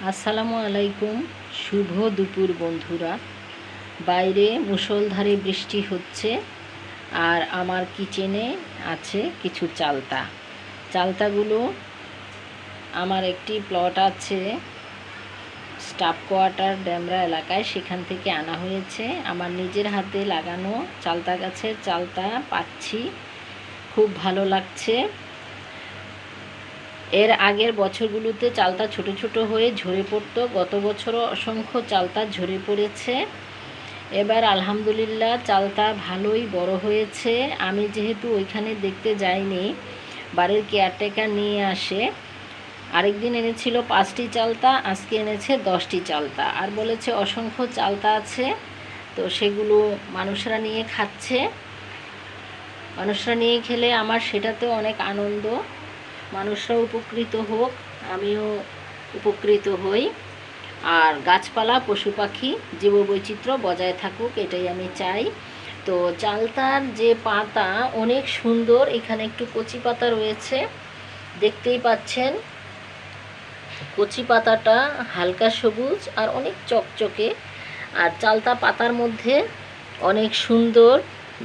আসসালামু আলাইকুম। শুভ দুপুর বন্ধুরা। বাইরে মুষলধারে বৃষ্টি হচ্ছে আর আমার কিচেনে আছে কিছু চালতা। চালতাগুলো আমার একটি প্লট আছে স্টাফ কোয়ার্টার ড্যামরা এলাকায়, সেখান থেকে আনা হয়েছে। আমার নিজের হাতে লাগানো চালতা গাছের চালতা পাচ্ছি, খুব ভালো লাগছে। এর আগের বছরগুলোতে চালতা ছোট ছোট হয়ে ঝরে পড়তো, গত বছরও অসংখ্য চালতা ঝরে পড়েছে। এবার আলহামদুলিল্লাহ চালতা ভালোই বড় হয়েছে। আমি যেহেতু ওইখানে দেখতে যাইনি, বাড়ির কেয়ারটেকার নিয়ে আসে। আরেকদিন এনেছিল 5টি চালতা, আজকে এনেছে 10টি চালতা, আর বলেছে অসংখ্য চালতা আছে, তো সেগুলো মানুষরা নিয়ে খাচ্ছে। মানুষরা নিয়ে খেলে আমার সেটাতেও অনেক আনন্দ। মানুষরা উপকৃত হোক, আমিও উপকৃত হই, আর গাছপালা পশু পাখি জীববৈচিত্র্য বজায় থাকুক, এটাই আমি চাই। তো চালতার যে পাতা অনেক সুন্দর, এখানে একটু কচি পাতা রয়েছে, দেখতেই পাচ্ছেন। কচি পাতাটা হালকা সবুজ আর অনেক চকচকে, আর চালতা পাতার মধ্যে অনেক সুন্দর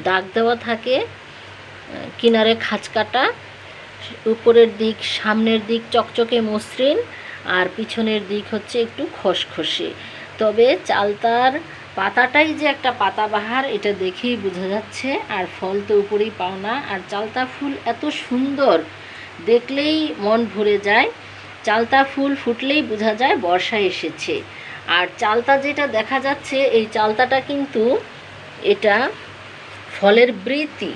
দাগ দেওয়া থাকে, কিনারে খাঁচকাটা, উপরের দিক সামনের দিক চকচকে মসৃণ, আর পিছনের দিক হচ্ছে একটু খসখসে। তবে চালতার পাতাটাই যে একটা পাতাবাহার এটা দেখেই বোঝা যাচ্ছে, আর ফল তো উপরেই পাওনা। আর চালতা ফুল এত সুন্দর, দেখলেই মন ভরে যায়। চালতা ফুল ফুটলেই বোঝা যায় বর্ষা এসেছে। আর চালতা যেটা দেখা যাচ্ছে, এই চালতাটা কিন্তু এটা ফলের বৃতি,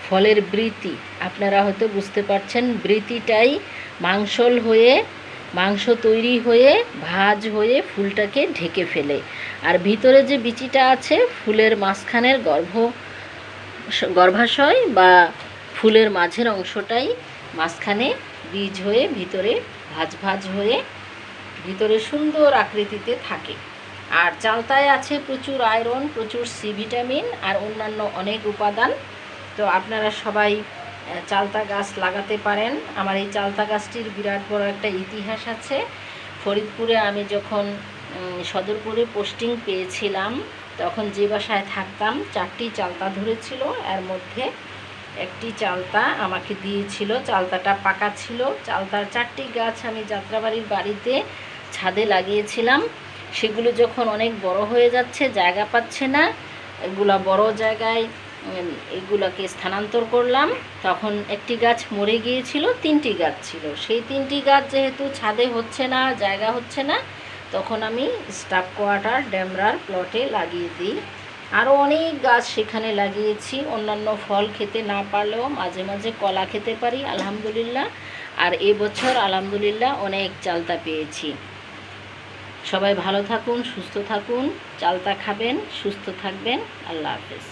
ফলের বৃতি আপনারা হয়তো বুঝতে পারছেন। বৃতিটাই মাংসল হয়ে, মাংস তৈরি হয়ে ভাঁজ হয়ে ফুলটাকে ঢেকে ফেলে। আর ভিতরে যে বিচিটা আছে, ফুলের মাঝখানের গর্ভাশয় বা ফুলের মাঝের অংশটাই মাঝখানে বীজ হয়ে ভিতরে ভাঁজ ভাঁজ হয়ে ভিতরে সুন্দর আকৃতিতে থাকে। আর চালতায় আছে প্রচুর আয়রন, প্রচুর সি ভিটামিন আর অন্যান্য অনেক উপাদান। তো আপনারা সবাই চালতা গাছ লাগাতে পারেন। আমার এই চালতা গাছটির বিরাট বড় একটা ইতিহাস আছে। ফরিদপুরে আমি যখন সদরপুরে পোস্টিং পেয়েছিলাম, তখন যে বাসায় থাকতাম 4টি চালতা ধরেছিল, এর মধ্যে একটি চালতা আমাকে দিয়েছিল। চালতাটা পাকা ছিল। চালতার 4টি গাছ আমি যাত্রাবাড়ির বাড়িতে ছাদে লাগিয়েছিলাম। সেগুলো যখন অনেক বড় হয়ে যাচ্ছে, জায়গা পাচ্ছে না, এগুলা বড় জায়গায় এগুলোকে স্থানান্তর করলাম। তখন একটি গাছ মরে গিয়েছিল, 3টি গাছ ছিল। সেই 3টি গাছ যেহেতু ছাদে হচ্ছে না, জায়গা হচ্ছে না, তখন আমি স্টাফ কোয়ার্টার ড্যামরার প্লটে লাগিয়ে দিই। আরও অনেক গাছ সেখানে লাগিয়েছি। অন্যান্য ফল খেতে না পারলেও মাঝে মাঝে কলা খেতে পারি আলহামদুলিল্লাহ। আর এবছর আলহামদুলিল্লাহ অনেক চালতা পেয়েছি। সবাই ভালো থাকুন, সুস্থ থাকুন, চালতা খাবেন, সুস্থ থাকবেন। আল্লাহ হাফেজ।